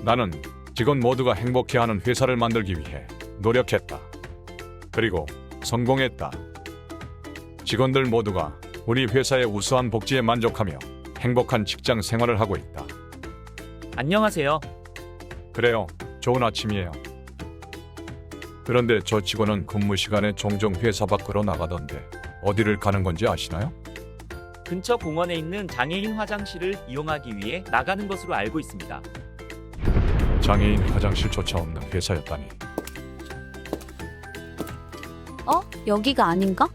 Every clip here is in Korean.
나는 직원 모두가 행복해하는 회사를 만들기 위해 노력했다. 그리고 성공했다. 직원들 모두가 우리 회사의 우수한 복지에 만족하며 행복한 직장 생활을 하고 있다. 안녕하세요. 그래요. 좋은 아침이에요. 그런데 저 직원은 근무 시간에 종종 회사 밖으로 나가던데 어디를 가는 건지 아시나요? 근처 공원에 있는 장애인 화장실을 이용하기 위해 나가는 것으로 알고 있습니다. 장애인 화장실조차 없는 회사였다니. 여기가 아닌가?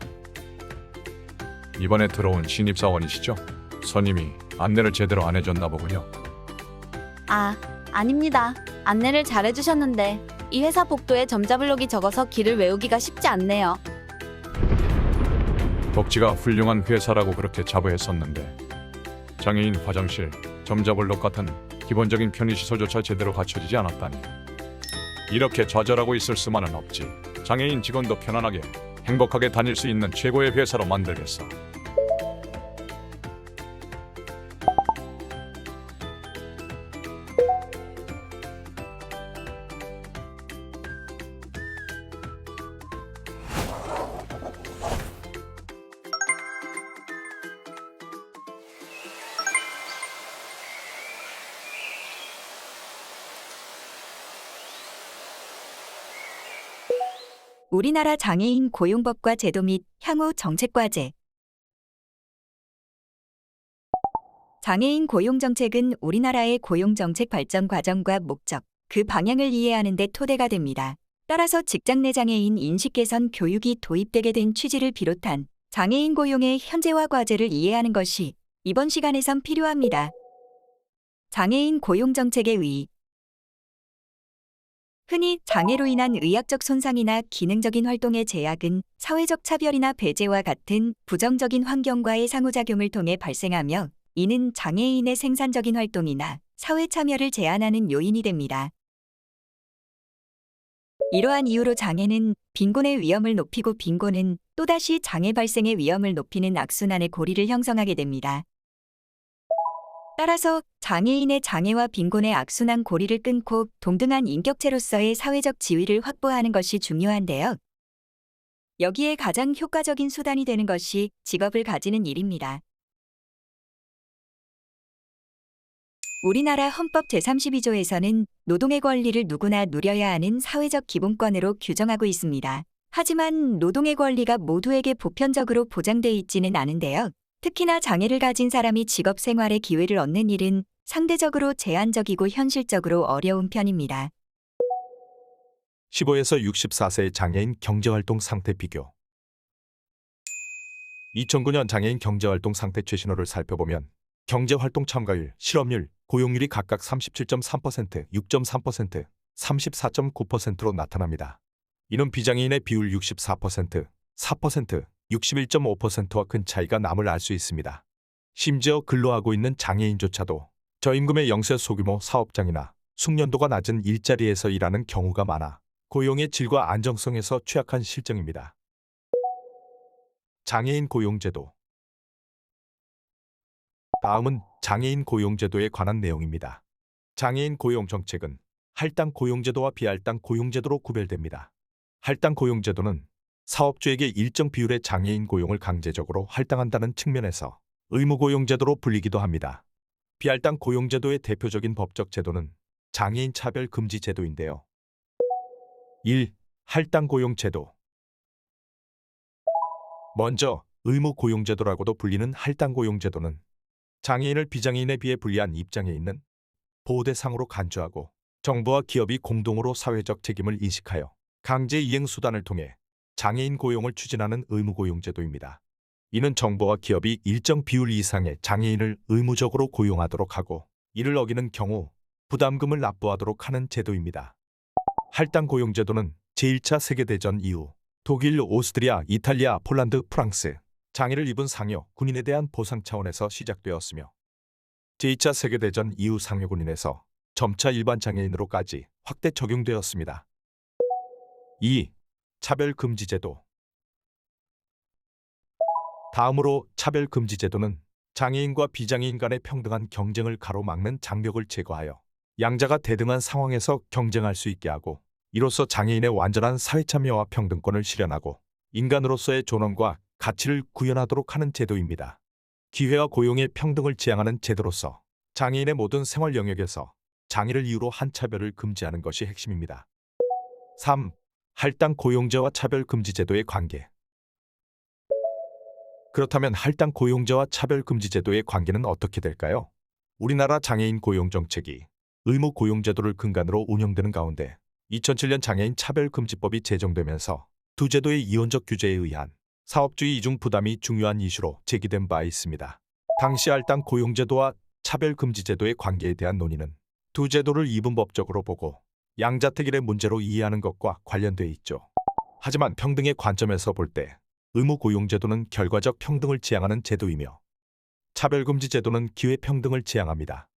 이번에 들어온 신입사원이시죠? 선임이 안내를 제대로 안 해줬나 보군요. 아닙니다. 안내를 잘해주셨는데 이 회사 복도에 점자블록이 적어서 길을 외우기가 쉽지 않네요. 복지가 훌륭한 회사라고 그렇게 자부했었는데 장애인 화장실, 점자블록 같은 기본적인 편의시설조차 제대로 갖춰지지 않았다니. 이렇게 좌절하고 있을 수만은 없지. 장애인 직원도 편안하게 행복하게 다닐 수 있는 최고의 회사로 만들겠어. 우리나라 장애인 고용법과 제도 및 향후 정책과제. 장애인 고용정책은 우리나라의 고용정책 발전 과정과 목적, 그 방향을 이해하는 데 토대가 됩니다. 따라서 직장 내 장애인 인식 개선 교육이 도입되게 된 취지를 비롯한 장애인 고용의 현재와 과제를 이해하는 것이 이번 시간에선 필요합니다. 장애인 고용정책의 의의. 흔히 장애로 인한 의학적 손상이나 기능적인 활동의 제약은 사회적 차별이나 배제와 같은 부정적인 환경과의 상호작용을 통해 발생하며 이는 장애인의 생산적인 활동이나 사회 참여를 제한하는 요인이 됩니다. 이러한 이유로 장애는 빈곤의 위험을 높이고 빈곤은 또다시 장애 발생의 위험을 높이는 악순환의 고리를 형성하게 됩니다. 따라서 장애인의 장애와 빈곤의 악순환 고리를 끊고 동등한 인격체로서의 사회적 지위를 확보하는 것이 중요한데요. 여기에 가장 효과적인 수단이 되는 것이 직업을 가지는 일입니다. 우리나라 헌법 제32조에서는 노동의 권리를 누구나 누려야 하는 사회적 기본권으로 규정하고 있습니다. 하지만 노동의 권리가 모두에게 보편적으로 보장돼 있지는 않은데요. 특히나 장애를 가진 사람이 직업 생활의 기회를 얻는 일은 상대적으로 제한적이고 현실적으로 어려운 편입니다. 15에서 64세 장애인 경제활동 상태 비교. 2009년 장애인 경제활동 상태 최신호를 살펴보면 경제활동 참가율, 실업률, 고용률이 각각 37.3%, 6.3%, 34.9%로 나타납니다. 이는 비장애인의 비율 64%, 4%, 61.5%와 큰 차이가 남을 알 수 있습니다. 심지어 근로하고 있는 장애인조차도 저임금의 영세 소규모 사업장이나 숙련도가 낮은 일자리에서 일하는 경우가 많아 고용의 질과 안정성에서 취약한 실정입니다. 장애인 고용제도. 다음은 장애인 고용제도에 관한 내용입니다. 장애인 고용정책은 할당 고용제도와 비할당 고용제도로 구별됩니다. 할당 고용제도는 사업주에게 일정 비율의 장애인 고용을 강제적으로 할당한다는 측면에서 의무고용제도로 불리기도 합니다. 비할당 고용제도의 대표적인 법적 제도는 장애인 차별금지제도인데요. 1. 할당 고용제도. 먼저 의무고용제도라고도 불리는 할당 고용제도는 장애인을 비장애인에 비해 불리한 입장에 있는 보호 대상으로 간주하고 정부와 기업이 공동으로 사회적 책임을 인식하여 강제 이행 수단을 통해 장애인 고용을 추진하는 의무고용제도입니다. 이는 정부와 기업이 일정 비율 이상의 장애인을 의무적으로 고용하도록 하고 이를 어기는 경우 부담금을 납부하도록 하는 제도입니다. 할당 고용제도는 제1차 세계대전 이후 독일, 오스트리아, 이탈리아, 폴란드, 프랑스, 장애를 입은 상여 군인에 대한 보상 차원에서 시작되었으며 제2차 세계대전 이후 상여 군인에서 점차 일반 장애인으로까지 확대 적용되었습니다. 2. 차별금지제도. 다음으로 차별금지제도는 장애인과 비장애인 간의 평등한 경쟁을 가로막는 장벽을 제거하여 양자가 대등한 상황에서 경쟁할 수 있게 하고 이로써 장애인의 완전한 사회참여와 평등권을 실현하고 인간으로서의 존엄과 가치를 구현하도록 하는 제도입니다. 기회와 고용의 평등을 지향하는 제도로서 장애인의 모든 생활 영역에서 장애를 이유로 한 차별을 금지하는 것이 핵심입니다. 3. 할당 고용제와 차별 금지 제도의 관계. 그렇다면 할당 고용제와 차별 금지 제도의 관계는 어떻게 될까요? 우리나라 장애인 고용 정책이 의무 고용 제도를 근간으로 운영되는 가운데 2007년 장애인 차별금지법이 제정되면서 두 제도의 이원적 규제에 의한 사업주의 이중 부담이 중요한 이슈로 제기된 바 있습니다. 당시 할당 고용제도와 차별금지제도의 관계에 대한 논의는 두 제도를 이분법적으로 보고 양자택일의 문제로 이해하는 것과 관련돼 있죠. 하지만 평등의 관점에서 볼 때 의무 고용제도는 결과적 평등을 지향하는 제도이며 차별금지제도는 기회평등을 지향합니다.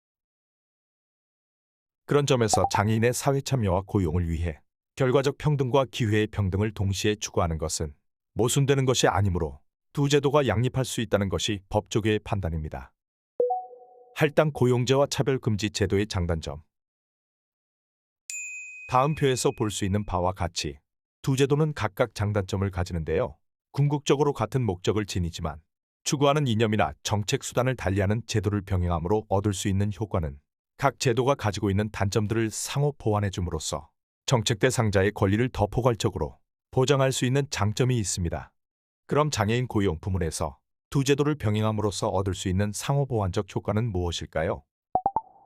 그런 점에서 장애인의 사회참여와 고용을 위해 결과적 평등과 기회의 평등을 동시에 추구하는 것은 모순되는 것이 아니므로 두 제도가 양립할 수 있다는 것이 법조계의 판단입니다. 할당 고용제와 차별금지 제도의 장단점. 다음 표에서 볼 수 있는 바와 같이 두 제도는 각각 장단점을 가지는데요. 궁극적으로 같은 목적을 지니지만 추구하는 이념이나 정책 수단을 달리하는 제도를 병행함으로 얻을 수 있는 효과는 각 제도가 가지고 있는 단점들을 상호 보완해 줌으로써 정책 대상자의 권리를 더 포괄적으로 보장할 수 있는 장점이 있습니다. 그럼 장애인 고용 부문에서 두 제도를 병행함으로써 얻을 수 있는 상호 보완적 효과는 무엇일까요?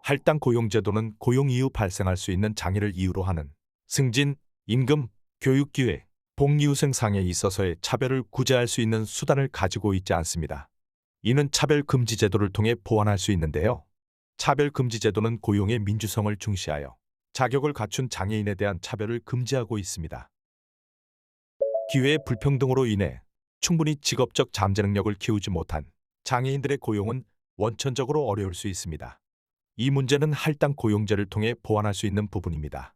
할당 고용제도는 고용 이후 발생할 수 있는 장애를 이유로 하는 승진, 임금, 교육 기회, 복리후생 상에 있어서의 차별을 구제할 수 있는 수단을 가지고 있지 않습니다. 이는 차별금지제도를 통해 보완할 수 있는데요. 차별금지제도는 고용의 민주성을 중시하여 자격을 갖춘 장애인에 대한 차별을 금지하고 있습니다. 기회의 불평등으로 인해 충분히 직업적 잠재 능력을 키우지 못한 장애인들의 고용은 원천적으로 어려울 수 있습니다. 이 문제는 할당 고용제를 통해 보완할 수 있는 부분입니다.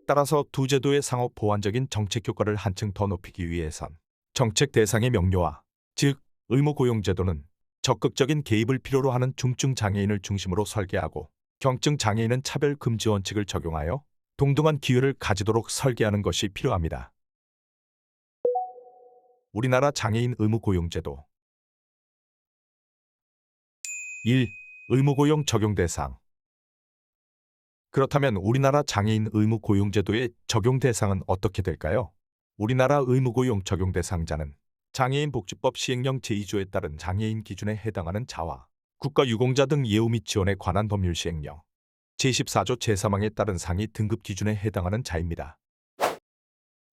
따라서 두 제도의 상호 보완적인 정책 효과를 한층 더 높이기 위해선 정책 대상의 명료화, 즉 의무 고용제도는 적극적인 개입을 필요로 하는 중증 장애인을 중심으로 설계하고 경증 장애인은 차별 금지 원칙을 적용하여 동등한 기회를 가지도록 설계하는 것이 필요합니다. 우리나라 장애인 의무 고용제도 1. 의무 고용 적용 대상. 그렇다면 우리나라 장애인 의무 고용제도의 적용 대상은 어떻게 될까요? 우리나라 의무 고용 적용 대상자는 장애인 복지법 시행령 제2조에 따른 장애인 기준에 해당하는 자와 국가유공자 등 예우 및 지원에 관한 법률 시행령 제14조 제3항에 따른 상위 등급 기준에 해당하는 자입니다.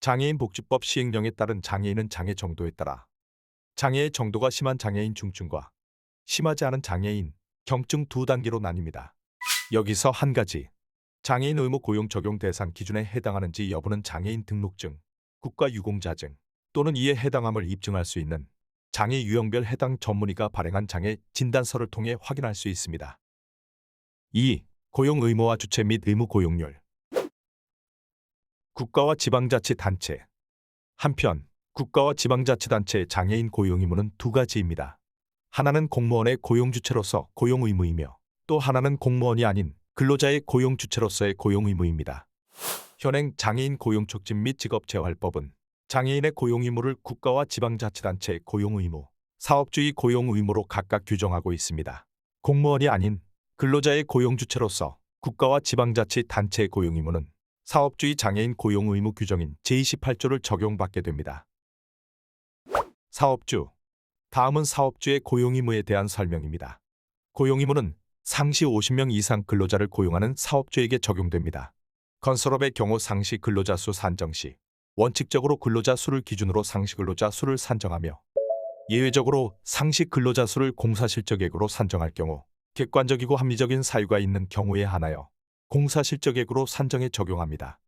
장애인 복지법 시행령에 따른 장애인은 장애 정도에 따라 장애의 정도가 심한 장애인 중증과 심하지 않은 장애인, 경증 두 단계로 나뉩니다. 여기서 한 가지, 장애인 의무 고용 적용 대상 기준에 해당하는지 여부는 장애인 등록증, 국가유공자증 또는 이에 해당함을 입증할 수 있는 장애 유형별 해당 전문의가 발행한 장애 진단서를 통해 확인할 수 있습니다. 2. 고용 의무화 주체 및 의무 고용률. 국가와 지방자치단체. 한편 국가와 지방자치단체의 장애인 고용 의무는 두 가지입니다. 하나는 공무원의 고용 주체로서 고용 의무이며 또 하나는 공무원이 아닌 근로자의 고용 주체로서의 고용 의무입니다. 현행 장애인 고용 촉진 및 직업재활법은 장애인의 고용 의무를 국가와 지방자치단체의 고용 의무, 사업주의 고용 의무로 각각 규정하고 있습니다. 공무원이 아닌 근로자의 고용 주체로서 국가와 지방자치단체의 고용 의무는 사업주의 장애인 고용 의무 규정인 제28조를 적용받게 됩니다. 사업주. 다음은 사업주의 고용 의무에 대한 설명입니다. 고용 의무는 상시 50명 이상 근로자를 고용하는 사업주에게 적용됩니다. 건설업의 경우 상시 근로자 수 산정 시 원칙적으로 근로자 수를 기준으로 상시 근로자 수를 산정하며 예외적으로 상시 근로자 수를 공사실적액으로 산정할 경우 객관적이고 합리적인 사유가 있는 경우에 한하여 공사실적액으로 산정에 적용합니다.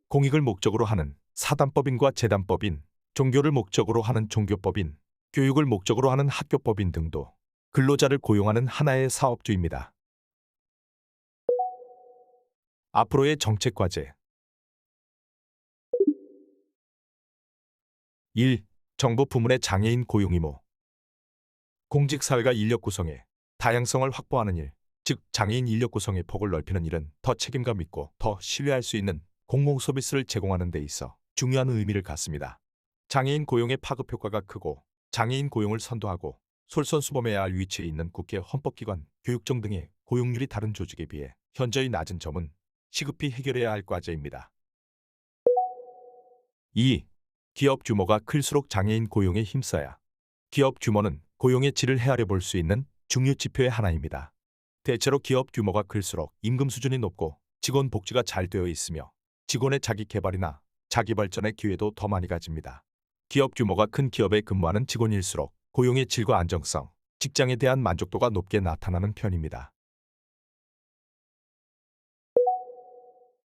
공익을 목적으로 하는 사단법인과 재단법인, 종교를 목적으로 하는 종교법인, 교육을 목적으로 하는 학교법인 등도 근로자를 고용하는 하나의 사업주입니다. 앞으로의 정책 과제. 1. 정부 부문의 장애인 고용 의무. 공직사회가 인력 구성에 다양성을 확보하는 일, 즉 장애인 인력 구성의 폭을 넓히는 일은 더 책임감 있고 더 신뢰할 수 있는 공공 서비스를 제공하는 데 있어 중요한 의미를 갖습니다. 장애인 고용의 파급 효과가 크고 장애인 고용을 선도하고 솔선수범해야 할 위치에 있는 국회, 헌법기관, 교육청 등의 고용률이 다른 조직에 비해 현저히 낮은 점은 시급히 해결해야 할 과제입니다. 2. 기업 규모가 클수록 장애인 고용에 힘써야. 기업 규모는 고용의 질을 헤아려 볼 수 있는 중요 지표의 하나입니다. 대체로 기업 규모가 클수록 임금 수준이 높고 직원 복지가 잘 되어 있으며 직원의 자기 개발이나 자기 발전의 기회도 더 많이 가집니다. 기업 규모가 큰 기업에 근무하는 직원일수록 고용의 질과 안정성, 직장에 대한 만족도가 높게 나타나는 편입니다.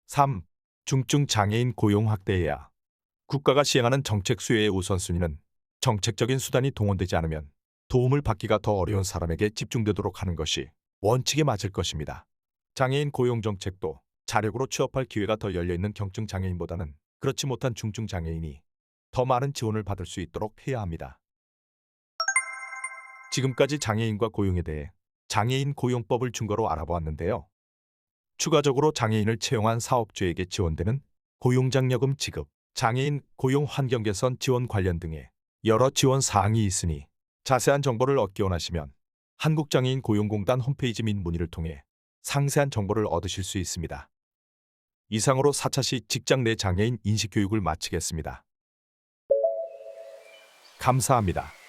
3. 중증 장애인 고용 확대해야. 국가가 시행하는 정책 수혜의 우선순위는 정책적인 수단이 동원되지 않으면 도움을 받기가 더 어려운 사람에게 집중되도록 하는 것이 원칙에 맞을 것입니다. 장애인 고용 정책도 자력으로 취업할 기회가 더 열려있는 경증 장애인보다는 그렇지 못한 중증 장애인이 더 많은 지원을 받을 수 있도록 해야 합니다. 지금까지 장애인과 고용에 대해 장애인 고용법을 근거로 알아보았는데요. 추가적으로 장애인을 채용한 사업주에게 지원되는 고용장려금 지급, 장애인 고용 환경 개선 지원 관련 등의 여러 지원 사항이 있으니 자세한 정보를 얻기 원하시면 한국장애인 고용공단 홈페이지 및 문의를 통해 상세한 정보를 얻으실 수 있습니다. 이상으로 4차시 직장 내 장애인 인식교육을 마치겠습니다. 감사합니다.